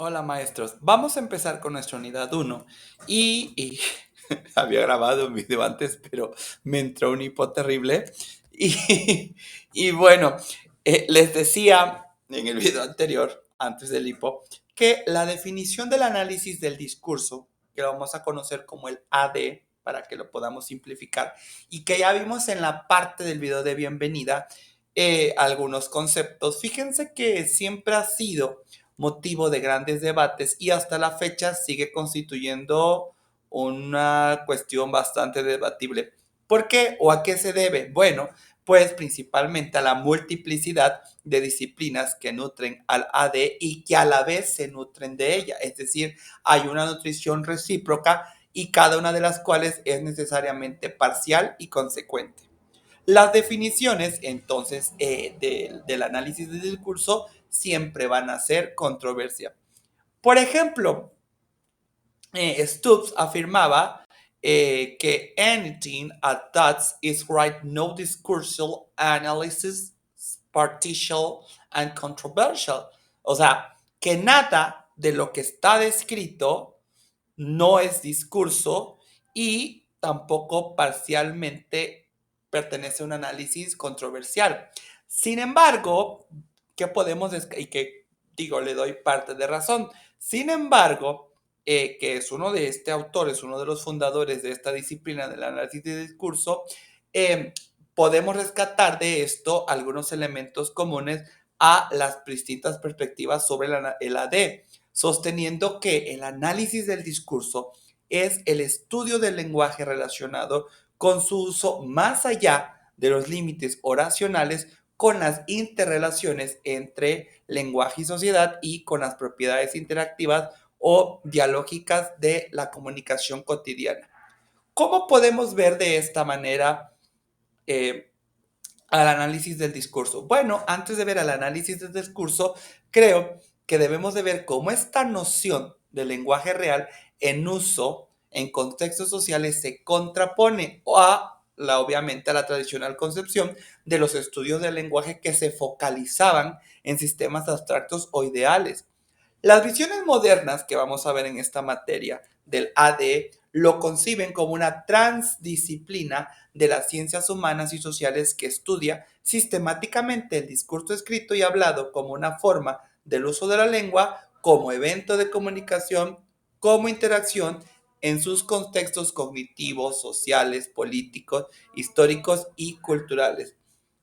Hola maestros, vamos a empezar con nuestra unidad uno y había grabado un video antes, pero me entró un hipo terrible y bueno, les decía en el video anterior, antes del hipo, que la definición del análisis del discurso, que lo vamos a conocer como el AD, para que lo podamos simplificar, y que ya vimos en la parte del video de bienvenida algunos conceptos. Fíjense que siempre ha sido motivo de grandes debates y hasta la fecha sigue constituyendo una cuestión bastante debatible. ¿Por qué o a qué se debe? Bueno, pues principalmente a la multiplicidad de disciplinas que nutren al AD y que a la vez se nutren de ella. Es decir, hay una nutrición recíproca y cada una de las cuales es necesariamente parcial y consecuente. Las definiciones, entonces, del análisis del discurso siempre van a ser controversia. Por ejemplo, Stubbs afirmaba que anything at that is right, no discursive analysis, partial and controversial. O sea, que nada de lo que está descrito no es discurso y tampoco parcialmente pertenece a un análisis controversial. Sin embargo, ¿qué podemos y que digo, le doy parte de razón? Sin embargo, que es uno de este autor, es uno de los fundadores de esta disciplina del análisis de discurso, eh, podemos rescatar de esto algunos elementos comunes a las distintas perspectivas sobre el AD, sosteniendo que el análisis del discurso es el estudio del lenguaje relacionado con su uso más allá de los límites oracionales con las interrelaciones entre lenguaje y sociedad y con las propiedades interactivas o dialógicas de la comunicación cotidiana. ¿Cómo podemos ver de esta manera eh, al análisis del discurso? Bueno, antes de ver al análisis del discurso, creo que debemos de ver cómo esta noción del lenguaje real en uso en contextos sociales se contrapone obviamente a la tradicional concepción de los estudios del lenguaje que se focalizaban en sistemas abstractos o ideales. Las visiones modernas que vamos a ver en esta materia del AD lo conciben como una transdisciplina de las ciencias humanas y sociales que estudia sistemáticamente el discurso escrito y hablado como una forma del uso de la lengua, como evento de comunicación, como interacción en sus contextos cognitivos, sociales, políticos, históricos y culturales.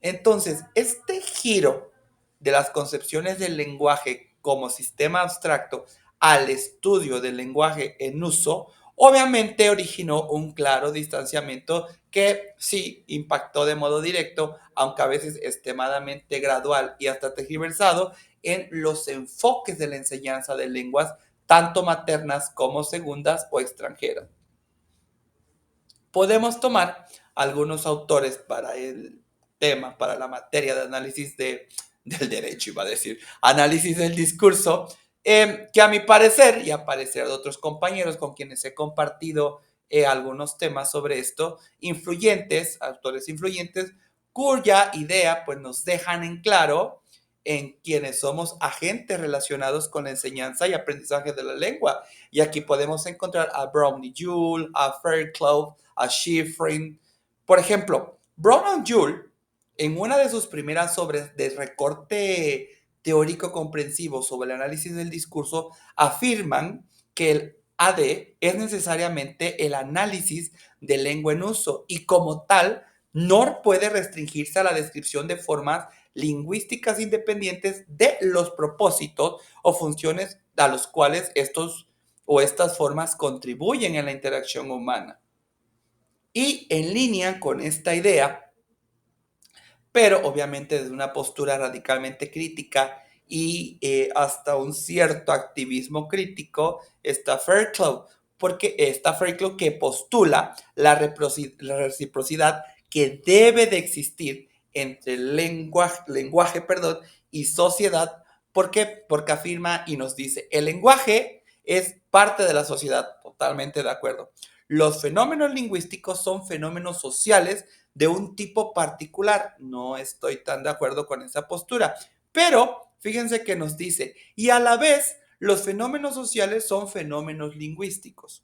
Entonces, este giro de las concepciones del lenguaje como sistema abstracto al estudio del lenguaje en uso, obviamente originó un claro distanciamiento que sí impactó de modo directo, aunque a veces extremadamente gradual y hasta tergiversado, en los enfoques de la enseñanza de lenguas, tanto maternas como segundas o extranjeras. Podemos tomar algunos autores para el tema, para la materia de análisis del derecho, iba a decir, análisis del discurso, que a mi parecer y a parecer de otros compañeros con quienes he compartido algunos temas sobre esto, influyentes, autores influyentes, cuya idea pues nos dejan en claro en quienes somos agentes relacionados con la enseñanza y aprendizaje de la lengua. Y aquí podemos encontrar a Brownie Joule, a Fairclough, a Schifrin. Por ejemplo, Brown y Joule, en una de sus primeras obras de recorte teórico comprensivo sobre el análisis del discurso, afirman que el AD es necesariamente el análisis de lengua en uso y como tal no puede restringirse a la descripción de formas lingüísticas independientes de los propósitos o funciones a los cuales estos o estas formas contribuyen en la interacción humana. Y en línea con esta idea, pero obviamente desde una postura radicalmente crítica y hasta un cierto activismo crítico, está Fairclough, porque está Fairclough que postula la reciprocidad que debe de existir entre lenguaje y sociedad. ¿Por qué? Porque afirma y nos dice, el lenguaje es parte de la sociedad, totalmente de acuerdo. Los fenómenos lingüísticos son fenómenos sociales de un tipo particular. No estoy tan de acuerdo con esa postura. Pero fíjense que nos dice, y a la vez los fenómenos sociales son fenómenos lingüísticos.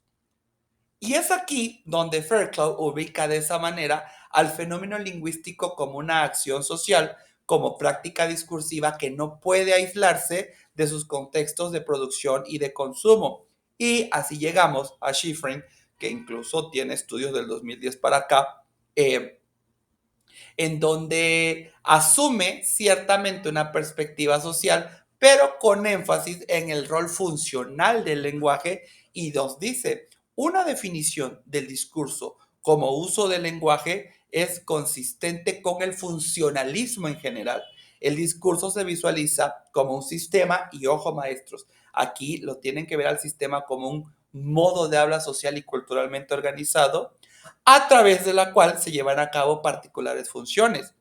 Y es aquí donde Fairclough ubica de esa manera al fenómeno lingüístico como una acción social, como práctica discursiva que no puede aislarse de sus contextos de producción y de consumo. Y así llegamos a Schifrin, que incluso tiene estudios del 2010 para acá, en donde asume ciertamente una perspectiva social, pero con énfasis en el rol funcional del lenguaje y nos dice, una definición del discurso como uso del lenguaje es consistente con el funcionalismo en general. El discurso se visualiza como un sistema y ojo maestros, aquí lo tienen que ver al sistema como un modo de habla social y culturalmente organizado a través de la cual se llevan a cabo particulares funciones.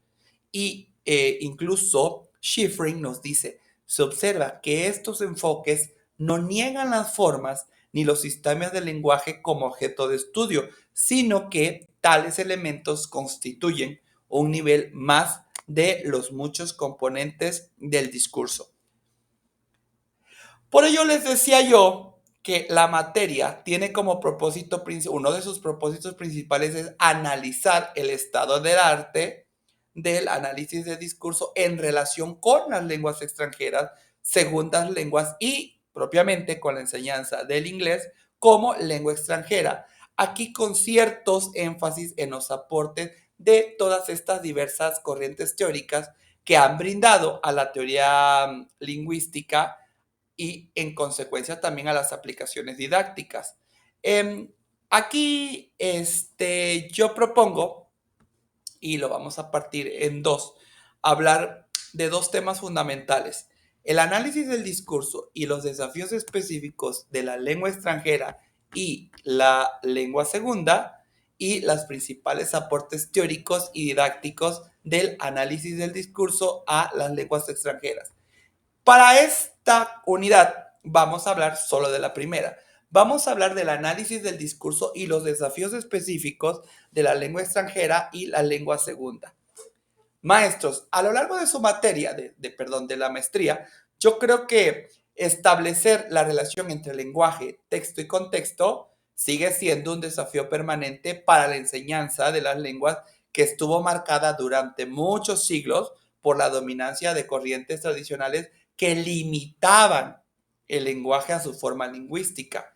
Y incluso Schifrin nos dice, se observa que estos enfoques no niegan las formas ni los sistemas del lenguaje como objeto de estudio, sino que tales elementos constituyen un nivel más de los muchos componentes del discurso. Por ello les decía yo que la materia tiene como propósito, uno de sus propósitos principales es analizar el estado del arte del análisis de discurso en relación con las lenguas extranjeras, segundas lenguas y propiamente con la enseñanza del inglés como lengua extranjera. Aquí con ciertos énfasis en los aportes de todas estas diversas corrientes teóricas que han brindado a la teoría lingüística y en consecuencia también a las aplicaciones didácticas. Aquí yo propongo, y lo vamos a partir en dos, hablar de dos temas fundamentales. El análisis del discurso y los desafíos específicos de la lengua extranjera y la lengua segunda y los principales aportes teóricos y didácticos del análisis del discurso a las lenguas extranjeras. Para esta unidad vamos a hablar solo de la primera. Vamos a hablar del análisis del discurso y los desafíos específicos de la lengua extranjera y la lengua segunda. Maestros, a lo largo de su materia, de la maestría, yo creo que establecer la relación entre lenguaje, texto y contexto sigue siendo un desafío permanente para la enseñanza de las lenguas que estuvo marcada durante muchos siglos por la dominancia de corrientes tradicionales que limitaban el lenguaje a su forma lingüística.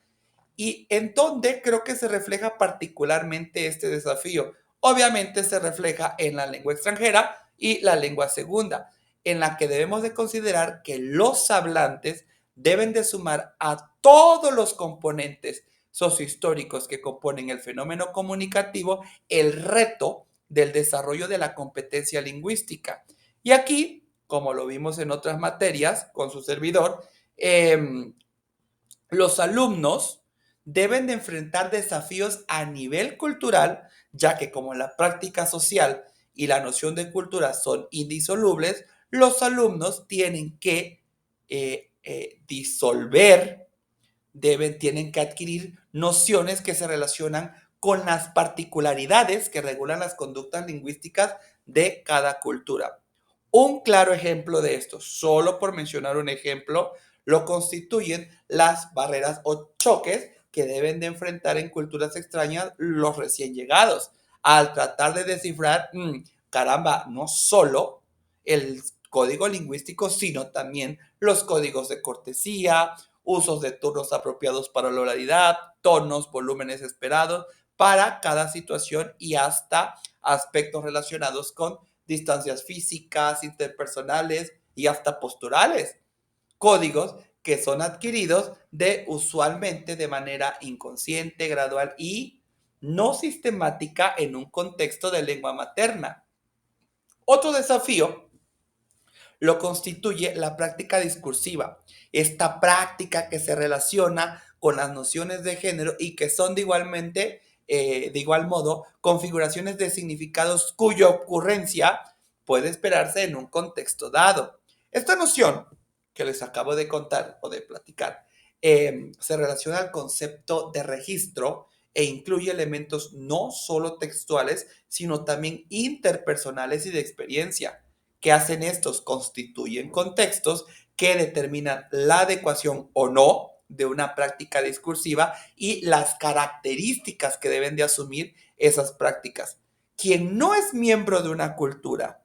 Y en dónde creo que se refleja particularmente este desafío. Obviamente se refleja en la lengua extranjera y la lengua segunda, en la que debemos de considerar que los hablantes deben de sumar a todos los componentes sociohistóricos que componen el fenómeno comunicativo el reto del desarrollo de la competencia lingüística. Y aquí, como lo vimos en otras materias con su servidor, los alumnos deben de enfrentar desafíos a nivel cultural, ya que como la práctica social y la noción de cultura son indisolubles, los alumnos tienen que disolver, tienen que adquirir nociones que se relacionan con las particularidades que regulan las conductas lingüísticas de cada cultura. Un claro ejemplo de esto, solo por mencionar un ejemplo, lo constituyen las barreras o choques que deben de enfrentar en culturas extrañas los recién llegados al tratar de descifrar, caramba, no solo el código lingüístico, sino también los códigos de cortesía, usos de turnos apropiados para la oralidad, tonos, volúmenes esperados para cada situación y hasta aspectos relacionados con distancias físicas, interpersonales y hasta posturales. Códigos que son adquiridos usualmente de manera inconsciente, gradual y no sistemática en un contexto de lengua materna. Otro desafío lo constituye la práctica discursiva. Esta práctica que se relaciona con las nociones de género y que son de igual modo, configuraciones de significados cuya ocurrencia puede esperarse en un contexto dado. Esta noción que les acabo de contar o de platicar se relaciona al concepto de registro e incluye elementos no solo textuales, sino también interpersonales y de experiencia. ¿Qué hacen estos? Constituyen contextos que determinan la adecuación o no de una práctica discursiva y las características que deben de asumir esas prácticas. Quien no es miembro de una cultura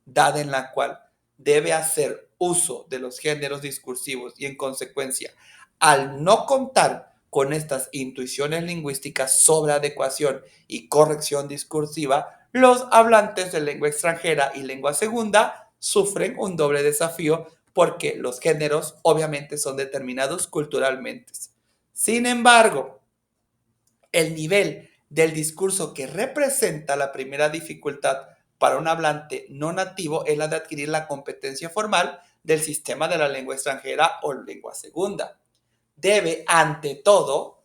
dada en la cual debe hacer uso de los géneros discursivos y en consecuencia, al no contar con estas intuiciones lingüísticas sobre adecuación y corrección discursiva, los hablantes de lengua extranjera y lengua segunda sufren un doble desafío porque los géneros obviamente son determinados culturalmente. Sin embargo, el nivel del discurso que representa la primera dificultad para un hablante no nativo es la de adquirir la competencia formal del sistema de la lengua extranjera o lengua segunda. Debe, ante todo,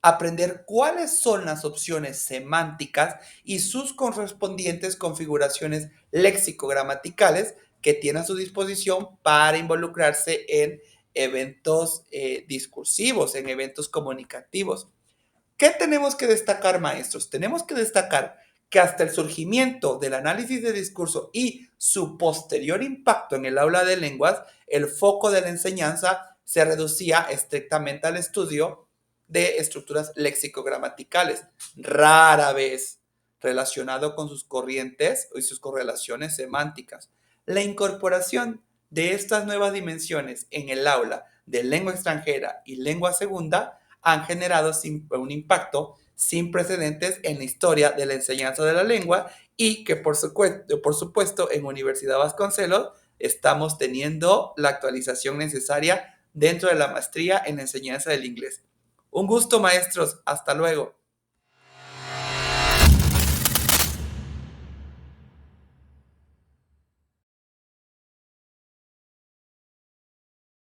aprender cuáles son las opciones semánticas y sus correspondientes configuraciones léxico-gramaticales que tiene a su disposición para involucrarse en eventos discursivos, en eventos comunicativos. ¿Qué tenemos que destacar, maestros? Tenemos que destacar que hasta el surgimiento del análisis de discurso y su posterior impacto en el aula de lenguas, el foco de la enseñanza se reducía estrictamente al estudio de estructuras léxico-gramaticales, rara vez relacionado con sus corrientes y sus correlaciones semánticas. La incorporación de estas nuevas dimensiones en el aula de lengua extranjera y lengua segunda han generado un impacto sin precedentes en la historia de la enseñanza de la lengua y que por supuesto en Universidad Vasconcelos estamos teniendo la actualización necesaria dentro de la maestría en la enseñanza del inglés. Un gusto, maestros. Hasta luego.